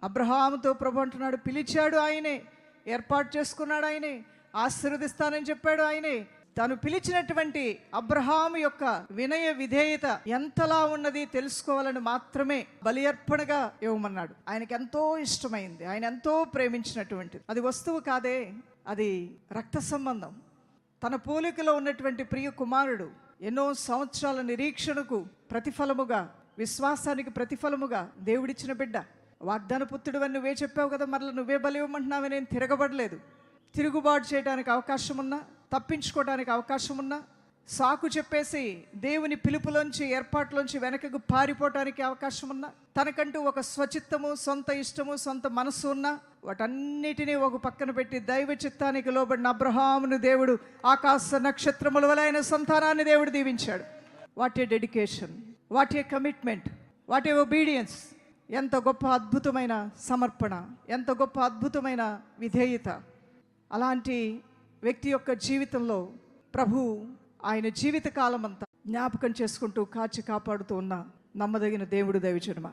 అబ్రహాముతో ప్రభు అంటున్నాడు, పిలిచాడు ఆయనే, ఏర్పాటు చేసుకున్నాడు ఆయనే, ఆశీర్వదిస్తానని చెప్పాడు ఆయనే. తను పిలిచినటువంటి అబ్రహాము యొక్క వినయ విధేయత ఎంతలా ఉన్నది తెలుసుకోవాలని మాత్రమే బలి అర్పణగా ఇవ్వమన్నాడు. ఆయనకి ఎంతో ఇష్టమైంది, ఆయన ఎంతో ప్రేమించినటువంటిది. అది వస్తువు కాదే, అది రక్త సంబంధం. తన పోలికలో ఉన్నటువంటి ప్రియ కుమారుడు, ఎన్నో సంవత్సరాల నిరీక్షణకు ప్రతిఫలముగా, విశ్వాసానికి ప్రతిఫలముగా దేవుడిచ్చిన బిడ్డ. వాగ్దాన పుత్రుడు అని నువ్వే చెప్పావు కదా, మరలా నువ్వే బలి ఇవ్వమంటున్నావు. నేను తిరగబడలేదు. తిరుగుబాటు చేయడానికి అవకాశం ఉన్నా, తప్పించుకోవడానికి అవకాశం ఉన్నా, సాకు చెప్పేసి దేవుని పిలుపులోంచి, ఏర్పాట్లోంచి వెనకకు పారిపోవటానికి అవకాశం ఉన్నా, తనకంటూ ఒక స్వచిత్తము, సొంత ఇష్టము, సొంత మనస్సు ఉన్నా, వాటన్నిటినీ ఒక పక్కన పెట్టి దైవ చిత్తానికి లోబడిన అబ్రహామును దేవుడు ఆకాశ నక్షత్రముల వలె ఆయన సంతానాన్ని దేవుడు దీవించాడు. What a dedication, what a commitment, what a obedience. ఎంత గొప్ప అద్భుతమైన సమర్పణ, ఎంత గొప్ప అద్భుతమైన విధేయత. అలాంటి వ్యక్తి యొక్క జీవితంలో ప్రభు ఆయన జీవిత కాలం అంతా జ్ఞాపకం చేసుకుంటూ కాచి కాపాడుతూ ఉన్న నమ్మదగిన దేవుడు దైవజనమా.